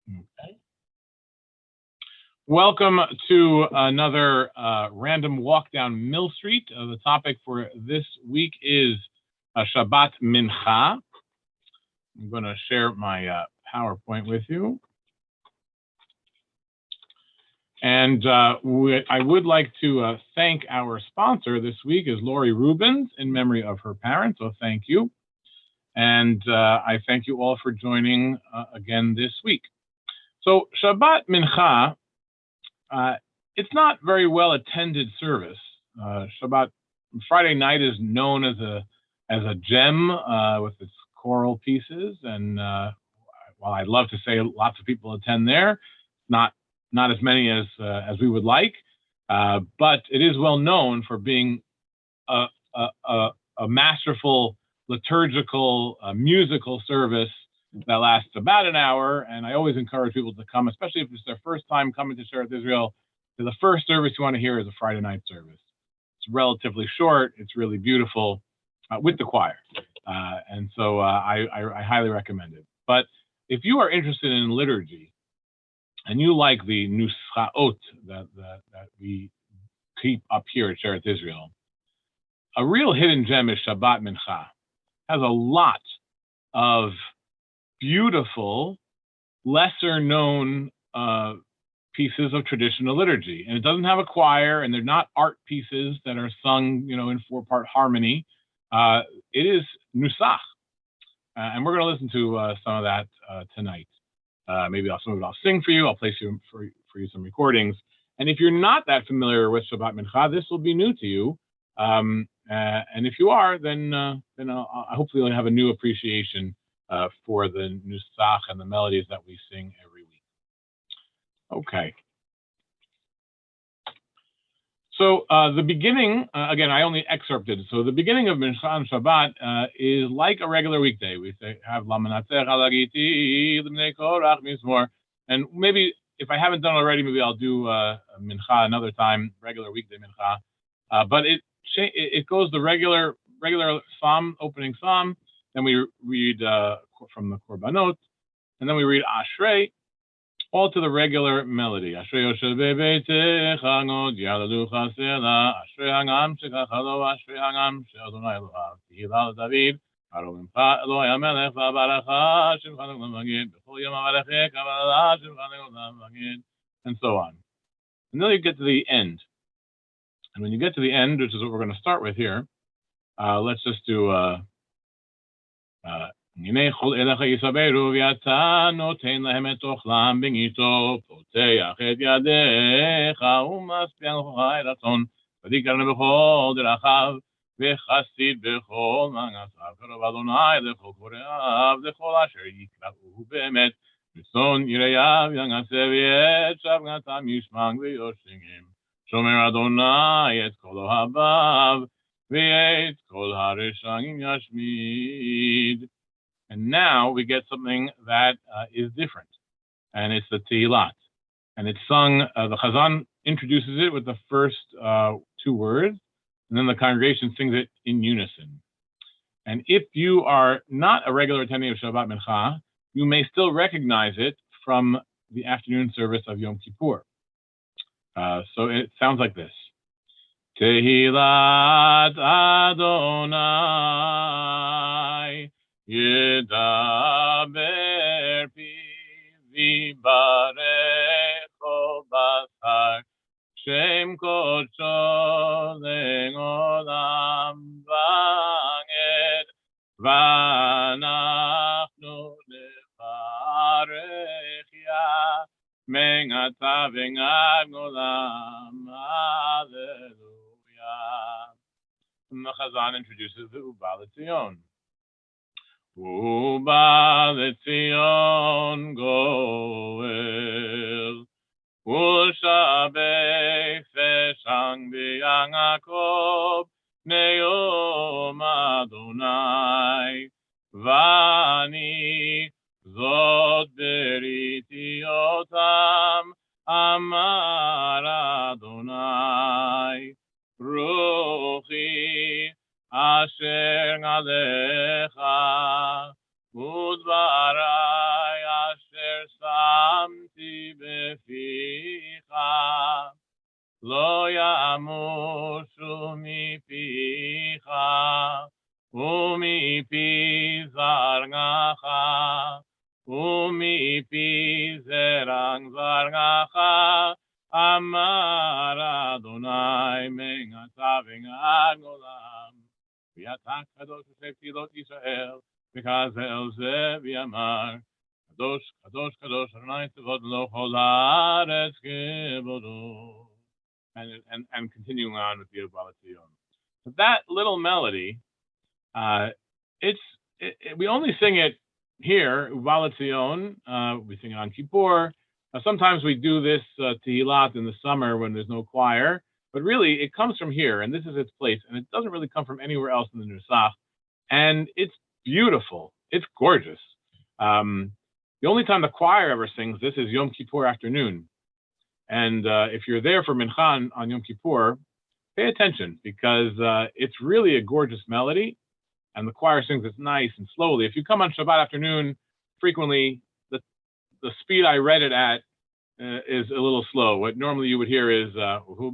Okay. Welcome to another random walk down Mill Street. The topic for this week is Shabbat Minha. I'm going to share my PowerPoint with you. And I would like to thank our sponsor this week is Lori Rubens in memory of her parents, so thank you. And I thank you all for joining again this week. So Shabbat Minha, it's not very well attended service. Shabbat Friday night is known as a gem with its choral pieces, and while I'd love to say lots of people attend there, not as many as we would like, but it is well known for being a masterful liturgical musical service that lasts about an hour. And I always encourage people to come, especially if it's their first time coming to Sheretz Israel. The first service you want to hear is a Friday night service. It's relatively short. It's really beautiful with the choir. And so I highly recommend it. But if you are interested in liturgy and you like the nuschaot that we keep up here at Sheretz Israel, a real hidden gem is Shabbat Mincha. Has a lot of beautiful, lesser known pieces of traditional liturgy. And it doesn't have a choir, and they're not art pieces that are sung, in 4-part harmony. It is nusach. And we're going to listen to some of that tonight. Maybe some of it I'll sing for you. I'll play for you some recordings. And if you're not that familiar with Shabbat Mincha, this will be new to you. And if you are, then hopefully you'll have a new appreciation for the nusach and the melodies that we sing every week. Okay. So the beginning, again, I only excerpted. So the beginning of Mincha and Shabbat is like a regular weekday. We have Lamanatzer Halagiti, L'Bnei Korach Mizmor. And maybe if I haven't done already, maybe I'll do Mincha another time, regular weekday Mincha. But it goes the regular psalm, opening psalm. Then we read from the Korbanot, and then we read Ashrei, all to the regular melody. Ashrei Yoshev bebeitecha nod yalalu chasela. Ashrei hagam shekachalo. Ashrei hagam she'Adonai Elohav tehila David. Haro mimcha Eloi hamelech v'abaracha shemcha l'magid b'chol yom avarechek v'avala shemcha l'magid, and so on. And then you get to the end. And when you get to the end, which is what we're going to start with here, let's just do הנה כל אליך יסברו ואתה נותן להם את אוכלם בגיטו, פותח את ידיך ומשפיע לך רצון, ותקרב בכל דרכיו וחסיד בכל מעשיו, קרוב אדוני לכל קוראיו לכל אשר יקראו באמת, רצון יראיו יעשה ואת שבתם ישמע ויושם, שומר אדוני את כל אוהביו ואת כל הרשעים ישמיד. And now we get something that is different, and it's the Tehillat. And it's sung, the Chazan introduces it with the first 2 words, and then the congregation sings it in unison. And if you are not a regular attendee of Shabbat Mincha, you may still recognize it from the afternoon service of Yom Kippur. So it sounds like this. Tehillat Adonai Yedaber pi v'barecho basar Shem kodsho le'olam v'anged v'anachnu nevarech ya me'ata v'ngad olam. Hallelujah. And the Chazan introduces the Uba L'Tzion. Uba L'Tzion goel, Ushabech Feshang B'Yaakov Ne'yom Adonai, Vani Zot Beriti Otam Amar Adonai, Ruchi Asher Alecha Udvarai Asher Lo yamushu mipicha, umipi zargacha, umipi zerang zargacha, Amar Adonai Mengata V'Ngad Olam, V'Yata Kadosh V'Tefilot Yisrael, V'Kazel Ze V'Yamar, Kadosh, Kadosh, Kadosh, Adonai Tzevot Lo Chol Haaretz Kivodo. And continuing on with the Ubalat Zion. So that little melody, we only sing it here, Ubalat Zion. We sing it on Kippur. Sometimes we do this Tehillat in the summer when there's no choir, but really it comes from here, and this is its place, and it doesn't really come from anywhere else in the Nusach, and it's beautiful. It's gorgeous. The only time the choir ever sings this is Yom Kippur afternoon, and if you're there for Mincha on Yom Kippur, pay attention, because it's really a gorgeous melody, and the choir sings it nice and slowly. If you come on Shabbat afternoon, frequently the speed I read it at is a little slow. What normally you would hear is a little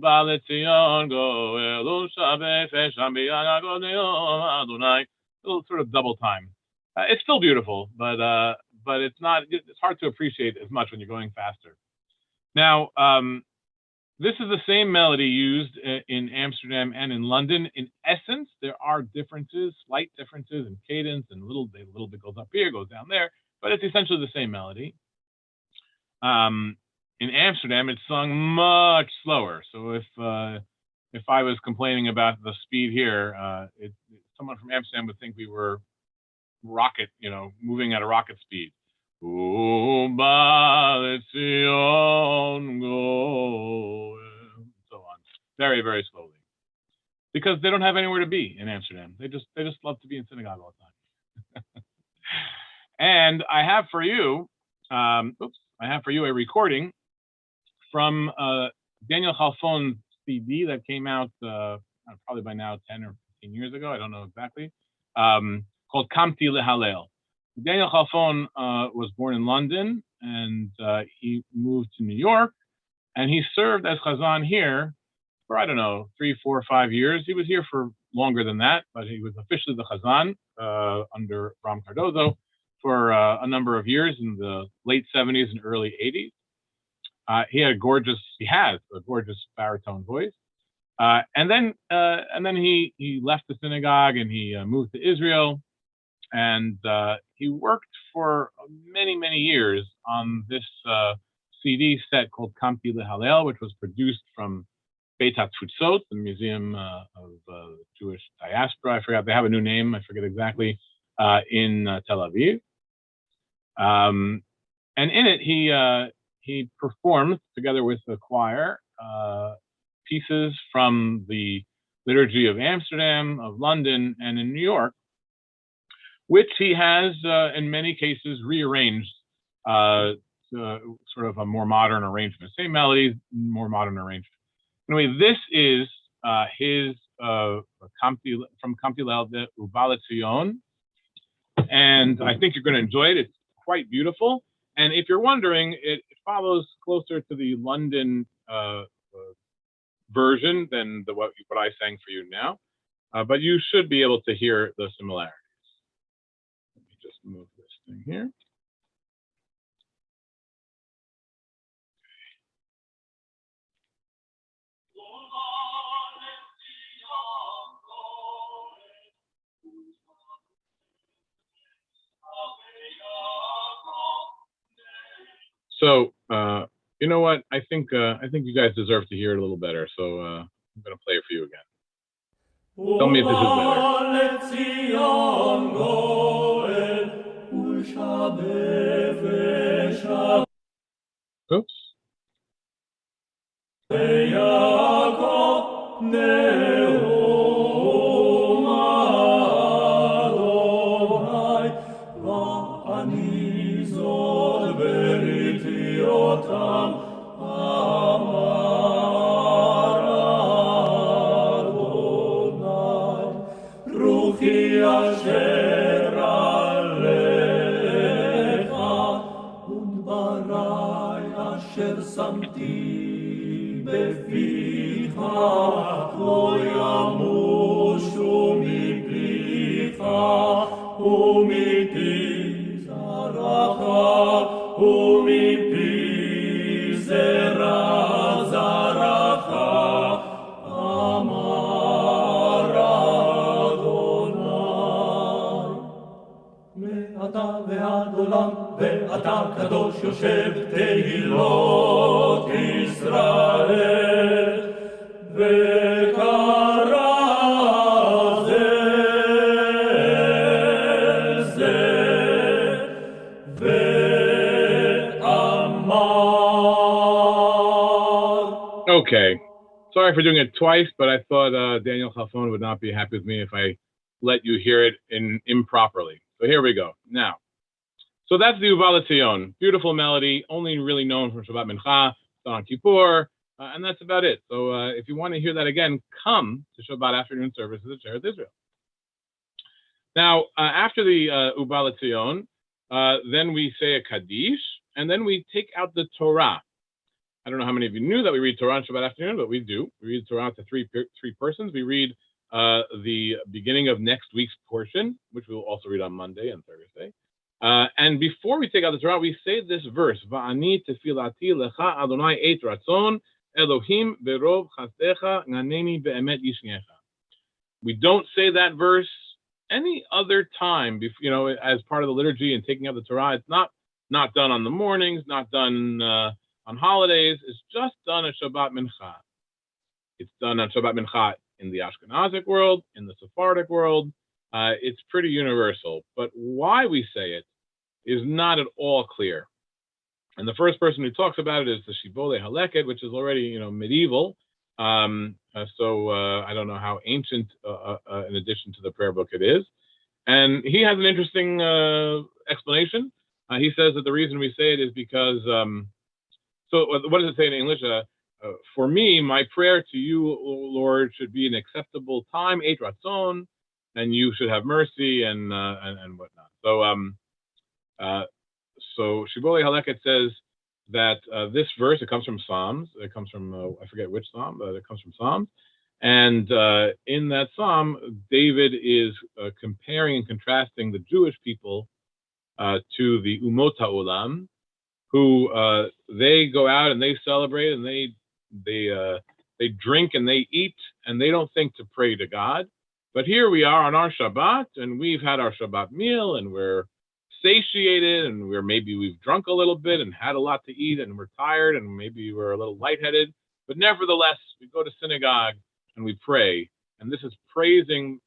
sort of double time. It's still beautiful, but it's hard to appreciate as much when you're going faster. Now, this is the same melody used in Amsterdam and in London. In essence, there are differences, slight differences in cadence, and a little bit goes up here, goes down there, but it's essentially the same melody. In Amsterdam, it's sung much slower. So if I was complaining about the speed here, someone from Amsterdam would think we were moving at a rocket speed. And so on, very, very slowly, because they don't have anywhere to be in Amsterdam. They just love to be in synagogue all the time. And I have for you a recording from Daniel Chalfon's CD that came out probably by now 10 or 15 years ago. I don't know exactly. Called Kamti Lehalel. Daniel Chalfon was born in London, and he moved to New York, and he served as Chazan here for, 3, 4, 5 years. He was here for longer than that, but he was officially the Chazan under Ram Cardozo for a number of years in the late 70s and early 80s. He has a gorgeous baritone voice. And then he left the synagogue and he moved to Israel. And he worked for many, many years on this CD set called Kamti Lehalel, which was produced from Beit HaTfutzot, the Museum of Jewish Diaspora. I forgot, they have a new name, I forget exactly, in Tel Aviv. And in it, he performed, together with the choir, pieces from the liturgy of Amsterdam, of London, and in New York, which he has, in many cases, rearranged to sort of a more modern arrangement. Same melodies, more modern arrangement. Anyway, this is his from Kamti Lehalel Ubalat Zion, and I think you're going to enjoy it. It's quite beautiful. And if you're wondering, it follows closer to the London version than what I sang for you now, but you should be able to hear the similarities. Let me just move this thing here. So, you know what? I think you guys deserve to hear it a little better. So I'm going to play it for you again. Tell me if this is better. Oops. בפיך, לא ימושו מפיך, ומפי זרעך, ומפי זרע זרעך, אמר אדוני. מעתה ועד עולם, ואתה קדוש יושב תהילות ישראל, וקרא זה ואמר. Okay. Sorry for doing it twice, but I thought Daniel Chalfon would not be happy with me if I let you hear it improperly. So here we go. Now, so that's the Uval Tzion. Beautiful melody, only really known from Shabbat Mincha, on Kippur, and that's about it. So if you want to hear that again, come to Shabbat afternoon services at Sheretz Israel. Now, after the Uval Tzion, then we say a Kaddish, and then we take out the Torah. I don't know how many of you knew that we read Torah on Shabbat afternoon, but we do. We read Torah to three persons. We read the beginning of next week's portion, which we will also read on Monday and Thursday. And before we take out the Torah, we say this verse: Va'ani tefilati lecha Adonai et ratzon Elohim berov chasdecha nganeni be'emet yishnecha. We don't say that verse any other time, as part of the liturgy and taking out the Torah. It's not done on the mornings, not done on holidays. It's just done at Shabbat Mincha. It's done on Shabbat Mincha in the Ashkenazic world, in the Sephardic world. It's pretty universal. But why we say it is not at all clear. And the first person who talks about it is the Shibbolei Haleket, which is already medieval. So I don't know how ancient, in addition to the prayer book, it is. And he has an interesting explanation. He says that the reason we say it is because so what does it say in English? For me, my prayer to you, Lord, should be an acceptable time, et ratzon, and you should have mercy and whatnot. So Shibbolei Haleket says that this verse, it comes from Psalms. It comes from I forget which Psalm, but it comes from Psalms. And in that Psalm, David is comparing and contrasting the Jewish people to the Umot HaOlam, who they go out and they celebrate and they drink and they eat and they don't think to pray to God. But here we are on our Shabbat, and we've had our Shabbat meal, and we're satiated, and we've drunk a little bit and had a lot to eat, and we're tired, and maybe we're a little lightheaded. But nevertheless, we go to synagogue and we pray, and this is praising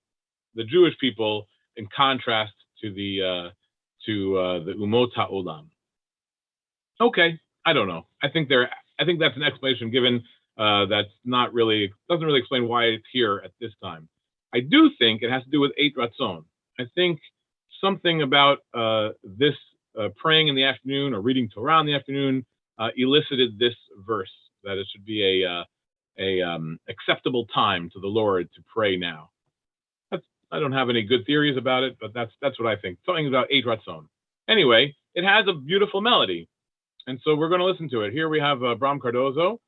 the Jewish people in contrast to the Umot HaOlam. Okay, I don't know. I think that's an explanation given that's doesn't really explain why it's here at this time. I do think it has to do with Eit Ratzon. I think something about this praying in the afternoon or reading Torah in the afternoon elicited this verse that it should be a acceptable time to the Lord to pray now. I don't have any good theories about it, but that's what I think. Something about Eit Ratzon. Anyway, it has a beautiful melody. And so we're going to listen to it. Here we have Bram Cardozo.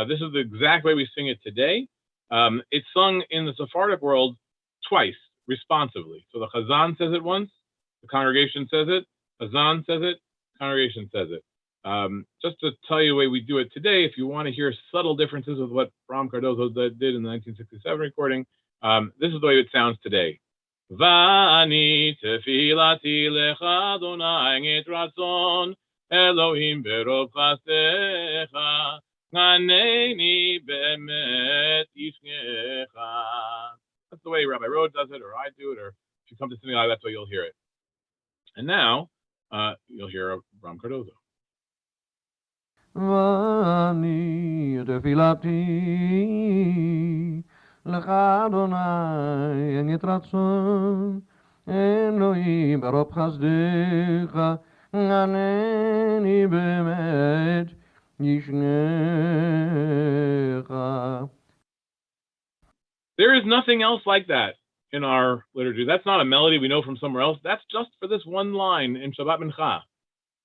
This is the exact way we sing it today. It's sung in the Sephardic world twice, responsively. So the Chazan says it once, the congregation says it, Chazan says it, congregation says it. Just to tell you the way we do it today, if you want to hear subtle differences with what Bram Cardozo did in the 1967 recording, this is the way it sounds today. Va'ani tefilati lecha Adonai et ratzon Elohim berov chasdecha nganeni be'emet yishnecha. That's the way Rabbi Rhodes does it, or I do it, or if you come to synagogue, that's the way you'll hear it. And now you'll hear Bram Cardozo. Va'ani tefilati lecha Adonai et ratzon Elohim berov chasdecha nganeni be'emet yishnecha. There is nothing else like that in our liturgy. That's not a melody we know from somewhere else. That's just for this one line in Shabbat Mincha.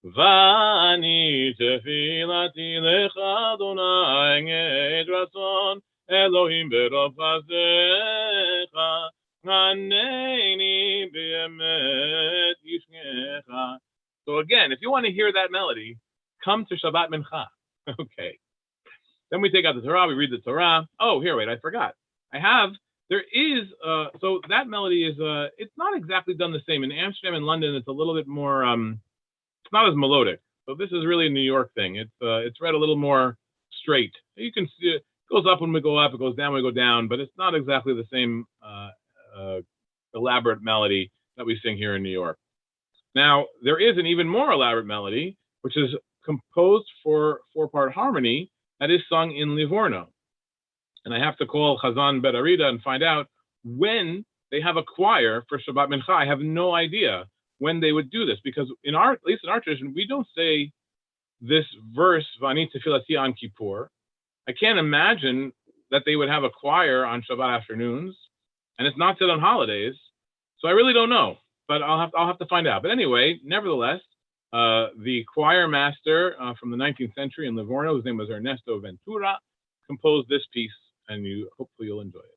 Vani tefilati lecha Adonai et ratzon Elohim berov chazecha Haneni be'emet yishnecha. So again, if you want to hear that melody, come to Shabbat Mincha. Okay. Then we take out the Torah, we read the Torah. Oh, here, wait, I forgot. There is, so that melody is, it's not exactly done the same. In Amsterdam and London, it's a little bit more, it's not as melodic. So this is really a New York thing. It's read a little more straight. You can see it goes up when we go up, it goes down when we go down, but it's not exactly the same elaborate melody that we sing here in New York. Now, there is an even more elaborate melody, which is composed for four-part harmony that is sung in Livorno. And I have to call Chazan Bet Arida and find out when they have a choir for Shabbat Mincha. I have no idea when they would do this, because at least in our tradition, we don't say this verse, Vani Tefilati on Kippur. I can't imagine that they would have a choir on Shabbat afternoons, and it's not said on holidays. So I really don't know, but I'll have to find out. But anyway, nevertheless, the choir master from the 19th century in Livorno, whose name was Ernesto Ventura, composed this piece, and hopefully you'll enjoy it.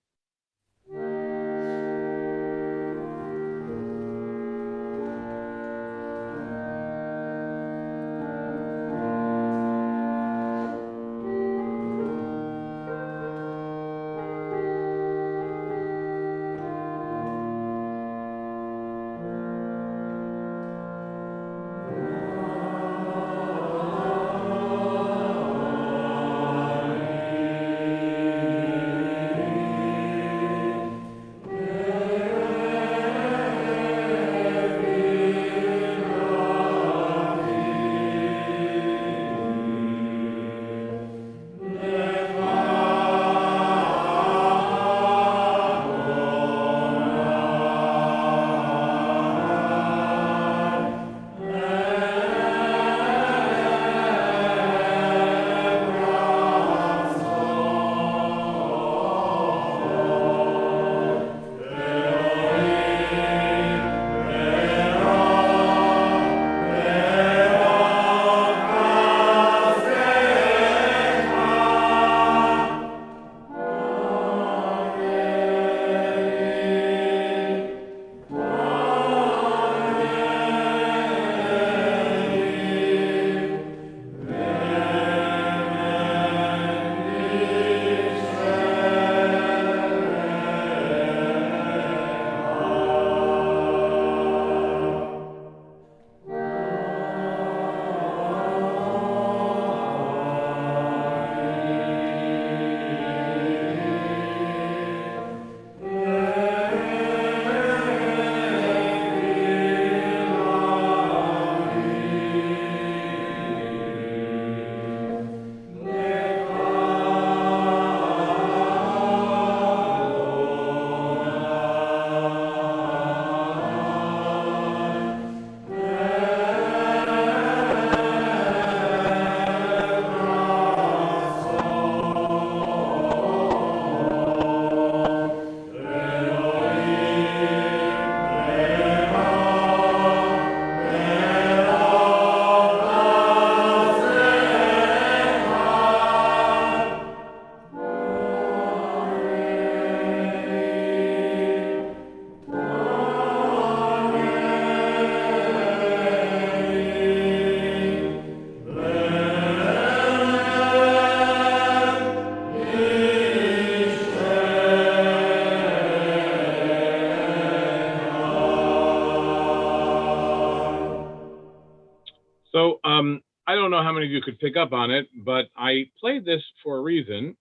So I don't know how many of you could pick up on it, but I played this for a reason.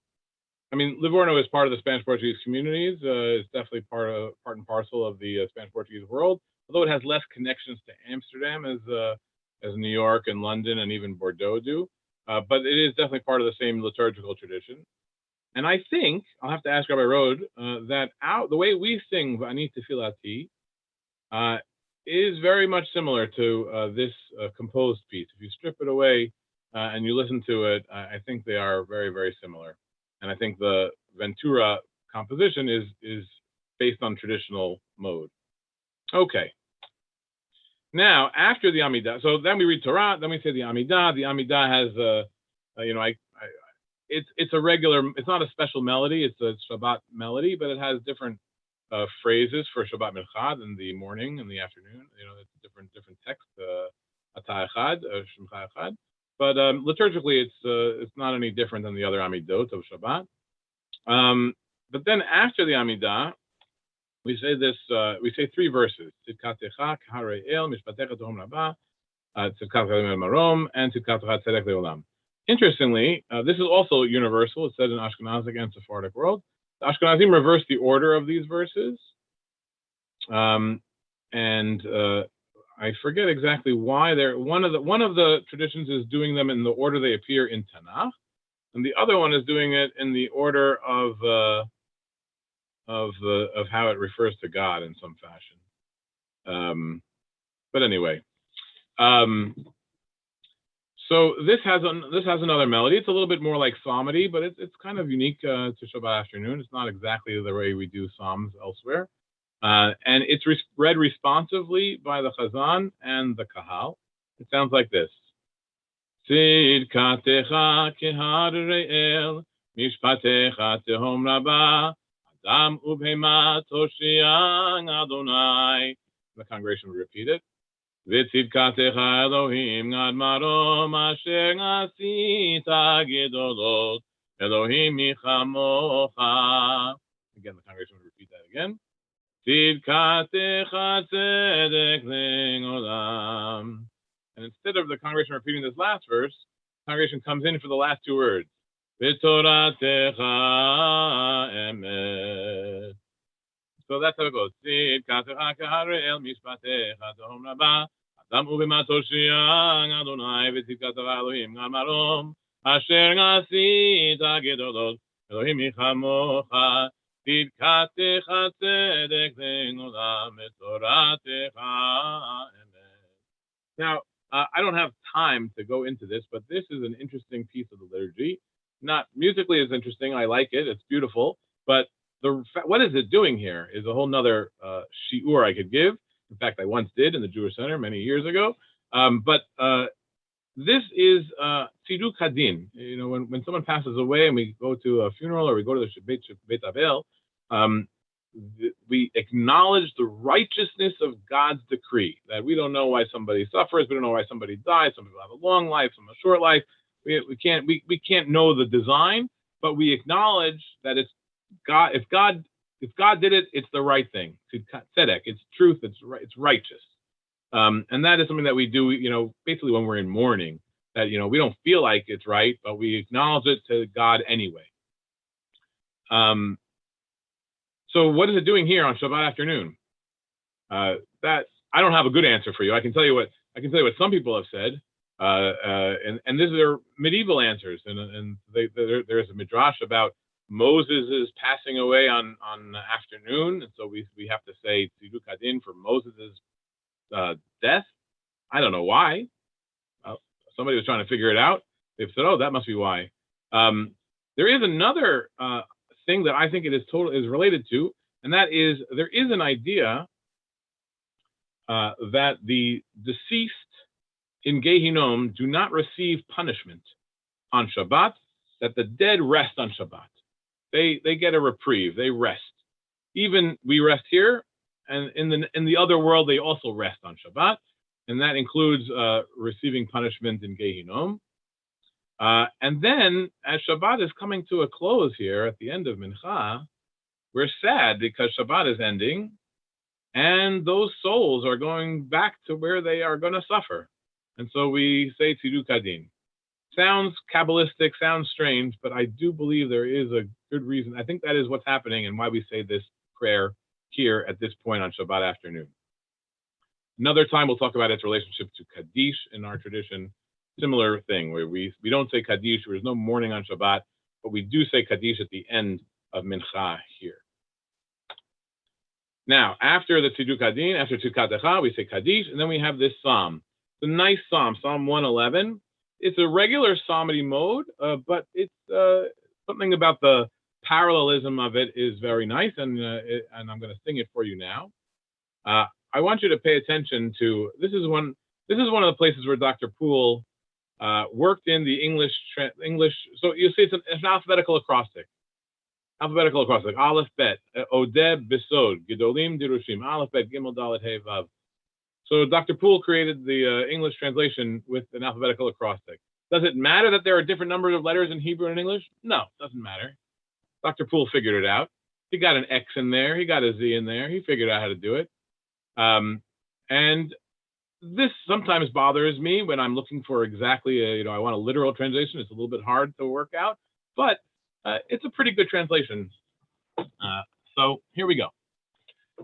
I mean, Livorno is part of the Spanish-Portuguese communities. It's definitely part and parcel of the Spanish-Portuguese world, although it has less connections to Amsterdam as New York and London and even Bordeaux do. But it is definitely part of the same liturgical tradition. And I think, I'll have to ask Rabbi Rode, that the way we sing V'ani Tefilati is very much similar to this composed piece. If you strip it away and you listen to it, I think they are very, very similar. And I think the Ventura composition is based on traditional mode. Okay. Now, after the Amidah, so then we read Torah, then we say the Amidah. The Amidah has, it's a regular, it's not a special melody, it's a Shabbat melody, but it has different phrases for Shabbat Mincha in the morning and the afternoon. It's different text, Ata Echad, Shemcha Echad. But liturgically, it's not any different than the other Amidot of Shabbat. But then after the Amidah, we say this. We say three verses: Tzidkatecha k'harei el, mishpatecha tohom rabah, Tzidkatecha marom, and Tzidkatecha tzedek leolam. Interestingly, this is also universal. It's said in Ashkenazic and Sephardic world. The Ashkenazim reverse the order of these verses, and I forget exactly why. One of the traditions is doing them in the order they appear in Tanakh, and the other one is doing it in the order of how it refers to God in some fashion. But anyway, so this has another melody. It's a little bit more like psalmody, but it's kind of unique to Shabbat afternoon. It's not exactly the way we do psalms elsewhere. And it's read responsively by the Chazan and the Kahal. It sounds like this. Tzidkatecha k'harei el, mishpatecha tehom rabah, adam ubhema toshiach Adonai. The congregation would repeat it. V'tzidkatecha Elohim gad marom asher asita gedolot, Elohim michamocha. Again, the congregation would repeat that again. Tzidkatecha tzedek leolam. And instead of the congregation repeating this last verse, the congregation comes in for the last two words. V'toratecha emet. So that's how it goes. Tzidkatecha k'harei el, mishpatecha tohom rabah, adam ubhema toshiach Adonai, v'tzidkatecha Elohim gad marom asher asita gedolot, Elohim michamocha. Tzidkatecha tzedek leolam, v'toratecha emet. Now, I don't have time to go into this, but this is an interesting piece of the liturgy. Not musically is interesting. I like it. It's beautiful. But what is it doing here is a whole nother shiur I could give. In fact, I once did in the Jewish Center many years ago. But this is tziduk hadin. When someone passes away and we go to a funeral or we go to the Beit Avel, we acknowledge the righteousness of God's decree, that we don't know why somebody suffers, we don't know why somebody dies. Some people have a long life, some a short life. We can't know the design, but we acknowledge that it's God. If God did it, it's the right thing. Tzedek, it's truth, it's righteous. And that is something that we do, basically when we're in mourning, that we don't feel like it's right, but we acknowledge it to God anyway. So what is it doing here on Shabbat afternoon? That I don't have a good answer for you. I can tell you what some people have said, and these are medieval answers. And there is a midrash about Moses' passing away on the afternoon, and so we have to say tziduk hadin for Moses' death. I don't know why. Somebody was trying to figure it out. They've said, "Oh, that must be why." There is another thing that I think it is related to, and that is there is an idea that the deceased in Gehinom do not receive punishment on Shabbat, that the dead rest on Shabbat. They get a reprieve, they rest. Even we rest here, and in the other world they also rest on Shabbat, and that includes receiving punishment in Gehinom. And then, as Shabbat is coming to a close here at the end of Mincha, we're sad because Shabbat is ending, and those souls are going back to where they are going to suffer. And so we say tziduk hadin. Sounds Kabbalistic, sounds strange, but I do believe there is a good reason. I think that is what's happening and why we say this prayer here at this point on Shabbat afternoon. Another time we'll talk about its relationship to Kaddish in our tradition. Similar thing, where we don't say Kaddish, there's no mourning on Shabbat, but we do say Kaddish at the end of Mincha here. Now, after the Tziduk Hadin, after Tzidkatecha, we say Kaddish, and then we have this psalm. It's a nice psalm, Psalm 111. It's a regular psalmody mode, but it's something about the parallelism of it is very nice, and I'm going to sing it for you now. I want you to pay attention to this is one of the places where Dr. Poole worked in the English. So you see, it's an alphabetical acrostic. Aleph Bet, Odeb Besod, Gedolim Dirushim, Aleph Bet Gimel Dalet Hey Vav. So Dr. Poole created the English translation with an alphabetical acrostic. Does it matter that there are different numbers of letters in Hebrew and English? No, it doesn't matter. Dr. Poole figured it out. He got an X in there. He got a Z in there. He figured out how to do it. And this sometimes bothers me when I'm looking for exactly, I want a literal translation. It's a little bit hard to work out, but it's a pretty good translation. So here we go.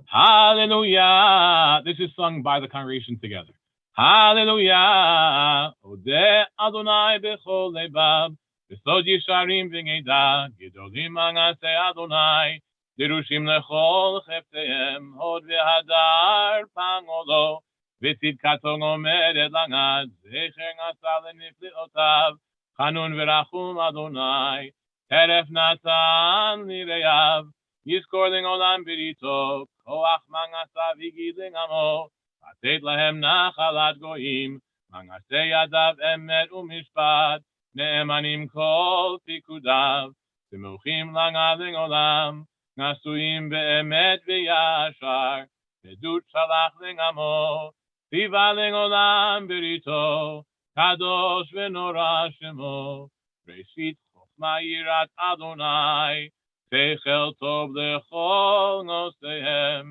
Hallelujah. This is sung by the congregation together. Hallelujah. Odeh Adonai bechol levav. Besod yisharim v'ngeda. Gedolim manaseh Adonai. Dirushim lechol cheftehem. Hod v'hadar pangolo. V'tzidkato omedet langad. Zecher nasa lenifliotav. Chanun v'rachum Adonai. Teref natan lireyav. Yizkor olam birito. Koach manasa v'gidling amo. Atet lahem nachalat goyim. Manaseh yadav emet u'mishpat. Ne'emanim kol pikudav. Simuchim langadling olam. Nasuim be'emet v'yashar. Edut shalach lingamo. Tiva olam birito. Kadosh v'nora shemo. Reshit chochma yirat Adonai. Seichel tov lechol nosehem.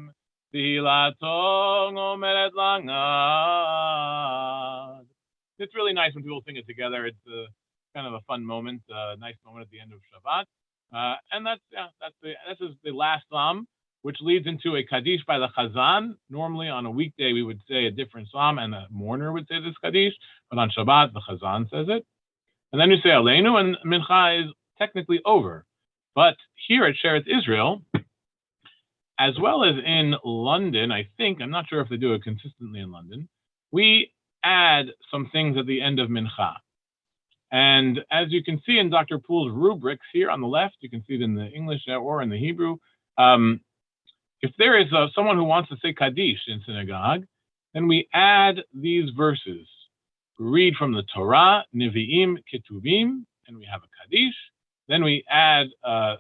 Tihilato omeret langad. It's really nice when people sing it together. It's kind of a fun moment, nice moment at the end of Shabbat. And this is the last psalm, which leads into a Kaddish by the Chazan. Normally on a weekday we would say a different psalm and the mourner would say this Kaddish, but on Shabbat the Chazan says it. And then you say Aleinu, and Mincha is technically over. But here at Sheretz Israel, as well as in London, I think, I'm not sure if they do it consistently in London, we add some things at the end of Mincha. And as you can see in Dr. Poole's rubrics here on the left, you can see it in the English or in the Hebrew. If there is someone who wants to say Kaddish in synagogue, then we add these verses. We read from the Torah, Nevi'im, Ketuvim, and we have a Kaddish. Then we add a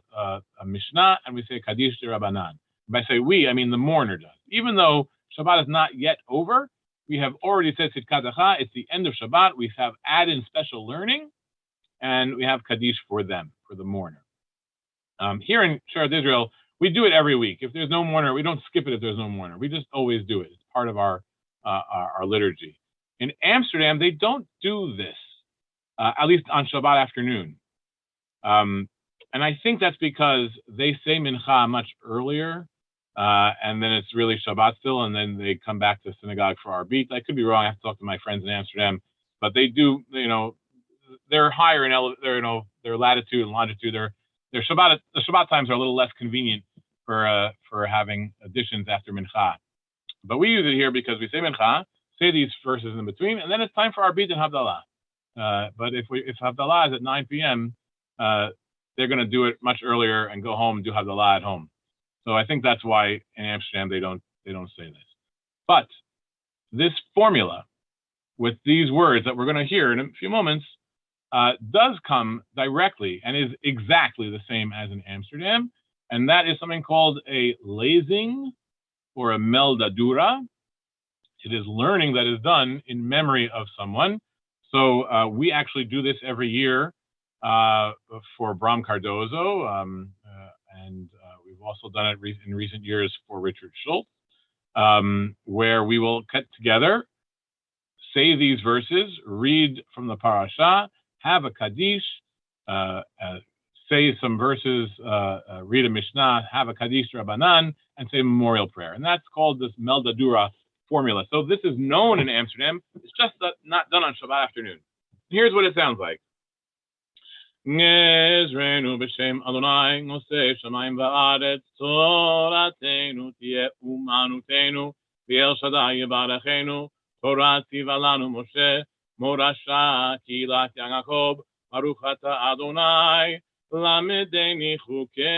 Mishnah, and we say Kaddish de Rabbanan. If I say we, I mean the mourner does. Even though Shabbat is not yet over, we have already said Tzidkatacha. It's the end of Shabbat. We have added special learning, and we have Kaddish for them, for the mourner. Here in Sheretz Israel, we do it every week. If there's no mourner, we don't skip it if there's no mourner. We just always do it. It's part of our liturgy. In Amsterdam, they don't do this, at least on Shabbat afternoon. And I think that's because they say Mincha much earlier, and then it's really Shabbat still, and then they come back to synagogue for our beat. I could be wrong. I have to talk to my friends in Amsterdam, but they do. They're higher in their latitude and longitude. Their Shabbat, the Shabbat times are a little less convenient for having additions after Mincha. But we use it here because we say Mincha, say these verses in between, and then it's time for our beat and Havdalah. But if Havdalah is at 9 p.m., they're going to do it much earlier and go home and do Havdalah at home. So I think that's why in Amsterdam they don't say this. But this formula with these words that we're going to hear in a few moments does come directly and is exactly the same as in Amsterdam, and that is something called a lezing or a meldadura. It is learning that is done in memory of someone. So we actually do this every year for Bram Cardozo, and we've also done it in recent years for Richard Schultz, where we will cut together, say these verses, read from the parasha, have a Kaddish, say some verses, read a Mishnah, have a Kaddish Rabbanan, and say a memorial prayer. And that's called this Meldadura formula. So this is known in Amsterdam. It's just not done on Shabbat afternoon. Here's what it sounds like. Nezrenu b'shem Adonai nosei shamayim va'aretz toratenu tiye umanutenu v'el Shaddai yibarachenu Torah tiva lanu Moshe morasha kilat Yaakov baruch ata Adonai lamedeni chukecha.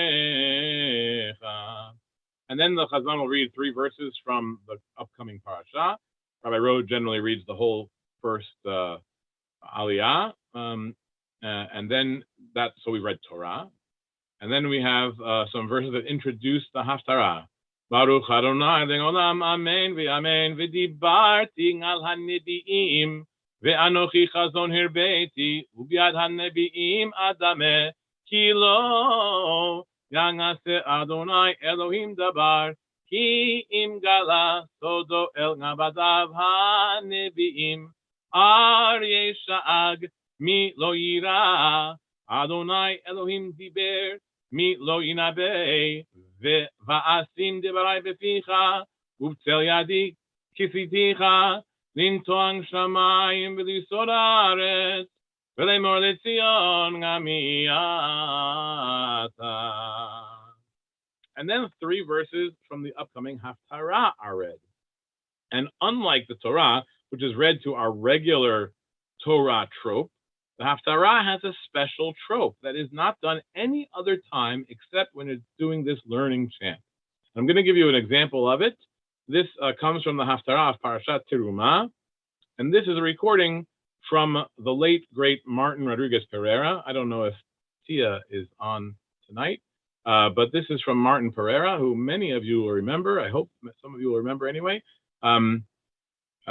And then the Chazan will read 3 verses from the upcoming parasha. Rabbi Rode generally reads the whole first Aliyah, and then so we read Torah, and then we have some verses that introduce the Haftarah. Baruch Adonai le'olam, amen v'amen, v'dibarti al hanidiim, ve'anochi chazon hirbeti, u'biad hanebiim adameh, ki lo yangase Adonai Elohim dabar, ki im gala sodo el nabadav hanebiim, Aryeh sha'ag mi lo yira, Adonai Elohim diber mi lo yinabe, va'asim devarai beficha, ubtzel yadi kisiticha, lintoang shamayim v'lisod haaretz, v'lemor le'tzion gamiata. And then 3 verses from the upcoming Haftarah are read. And unlike the Torah, which is read to our regular Torah trope, the Haftarah has a special trope that is not done any other time except when it's doing this learning chant. I'm going to give you an example of it. This comes from the Haftarah of Parashat Terumah, and this is a recording from the late, great Martin Rodriguez Pereira. I don't know if Tia is on tonight, but this is from Martin Pereira, who many of you will remember. I hope some of you will remember anyway.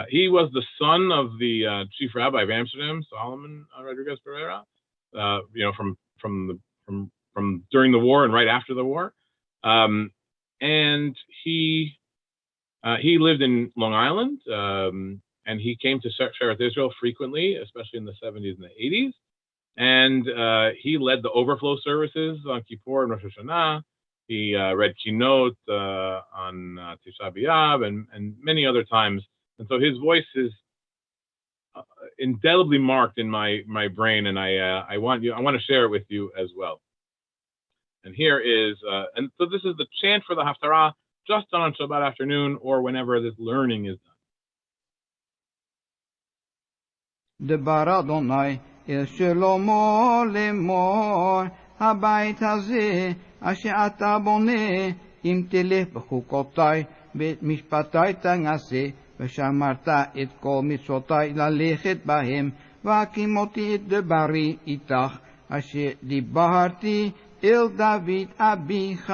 He was the son of the chief rabbi of Amsterdam, Solomon Rodriguez Pereira. From during the war and right after the war, and he lived in Long Island, and he came to Sheretz Israel frequently, especially in the 70s and the 80s. And he led the overflow services on Kippur and Rosh Hashanah. He read Kinot on Tisha B'Av and many other times. And so his voice is indelibly marked in my brain, and I want to share it with you as well. And here is, and so this is the chant for the Haftarah, just done on Shabbat afternoon or whenever this learning is done. דבר אדוני אל שלמה לאמור, הבית הזה אשר אתה בונה, אם תלך בחוקותי ואת משפטי תעשה, ושמרת את כל מצוותי ללכת בהם, והקימותי את דברי איתך, אשר דיברתי אל דוד אביך,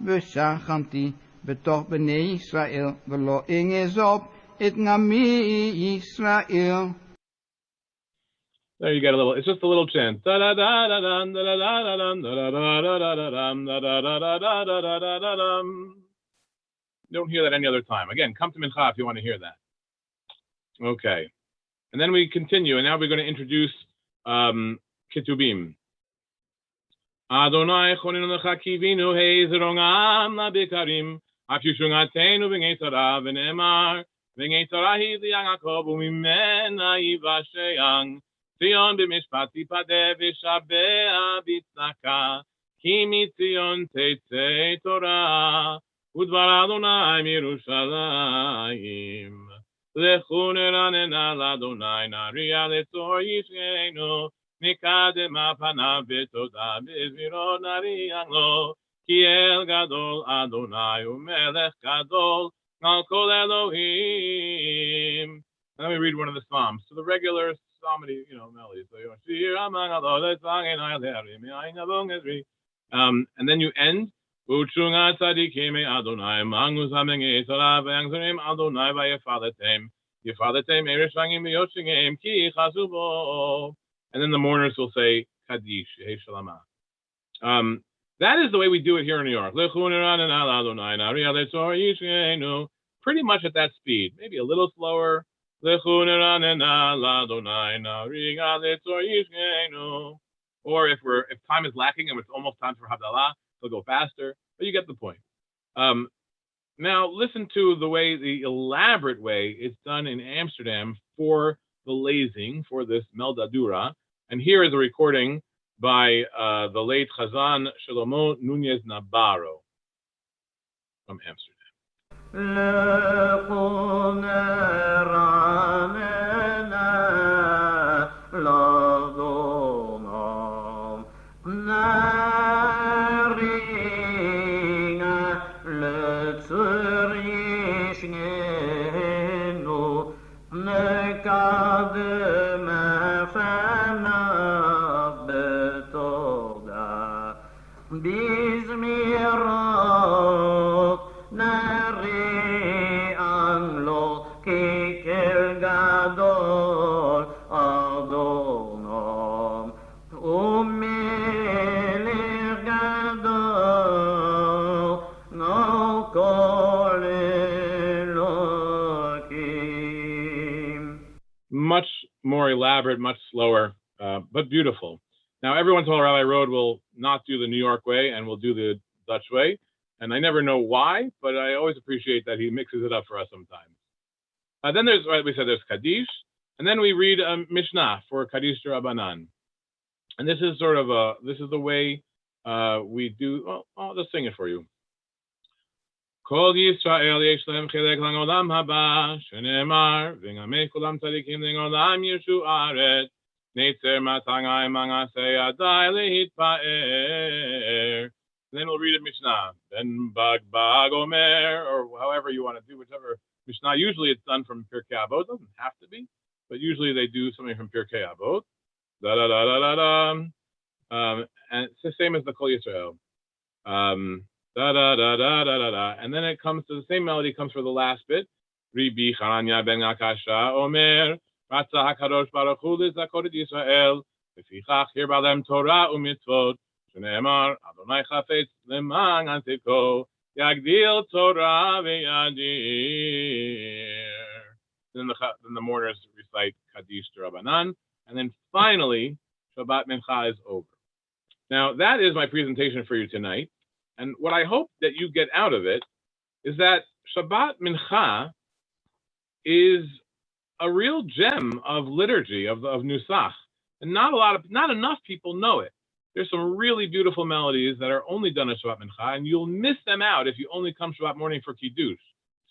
ושכנתי בתוך בני ישראל, ולא אעזוב את עמי ישראל. There you get a little, it's just a little chant. You don't hear that any other time. Again, come to Mincha if you want to hear that. Okay. And then we continue, and now we're going to introduce Ketubim. Adonai choninu lecha kivinu heizerongam labikarim, afyushungatenu v'ngei Torah v'ne'emar, v'ngei Torah hi li'yangakov u'mimena yivashe'ang, Tzion b'mishpat tipadeh v'shabea b'tzedaka, ki mitzion tetzei Torah, udvar Adonai mirushalayim. Lechu neranena l'Adonai nariya letzor yishkeinu, nikadema panav b'todah b'zvirot nariyach lo, ki el gadol Adonai u'melech gadol al kol Elohim. And let me read one of the Psalms. So the regular psalmody, melody. So and then you end. And then the mourners will say Kaddish. That is the way we do it here in New York. Pretty much at that speed, maybe a little slower. Or if time is lacking and it's almost time for Havdalah, they'll go faster, but you get the point. Now listen to the elaborate way it's done in Amsterdam for the lazing, for this Meldadura. And here is a recording by the late Chazan Shlomo Nunez Nabarro from Amsterdam. Let בזמירות נריעם לו כקל גדול אדונם ומלך גדול כל אלוקים. Much more elaborate, much slower, but beautiful. Now, every once in a while, Rabbi Rode will not do the New York way and will do the Dutch way. And I never know why, but I always appreciate that he mixes it up for us sometimes. Then there's, right, we said there's Kaddish, and then we read a Mishnah for Kaddish Rabbanan. And this is sort of this is the way we do, well, I'll just sing it for you. Kol Yisrael yesh lehem chelek l'olam haba, shenemar, v'ngamei kulam tzadikim l'olam yeshu aret, neitzer matangay mangasei adai lehitpa'er. Then we'll read a Mishnah. Then bag omer, or however you want to do, whichever Mishnah. Usually it's done from Pirkei Avot. Doesn't have to be, but usually they do something from Pirkei Avot. Da da da da da da. And it's the same as the Kol Yisrael. Da da da da da da da. And then it comes to the same melody. Comes for the last bit. Ribi Charanya ben Akasha Omer Ratza Hakadosh Baruch Hu Lizakot et Yisrael Lefichach Hirba Lem Torah u'Mitzvot Shneimar Adonai Chafetz Leman Antiko Yagdil Torah ve'Yadir. Then the mourners recite Kaddish Rabbanan, and then finally Shabbat Mincha is over. Now that is my presentation for you tonight, and what I hope that you get out of it is that Shabbat Mincha is a real gem of liturgy of Nusach, and not enough people know it. There's some really beautiful melodies that are only done at Shabbat Mincha, and you'll miss them out if you only come Shabbat morning for Kiddush.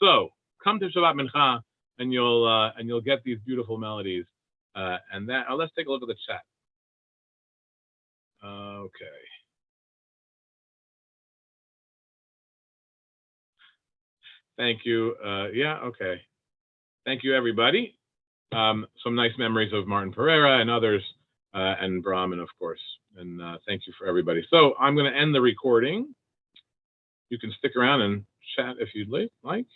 So come to Shabbat Mincha, and you'll get these beautiful melodies. And that let's take a look at the chat. Okay. Thank you. Yeah. Okay. Thank you, everybody. Some nice memories of Martin Pereira and others, and Brahman, of course. And thank you for everybody. So I'm going to end the recording. You can stick around and chat if you'd like.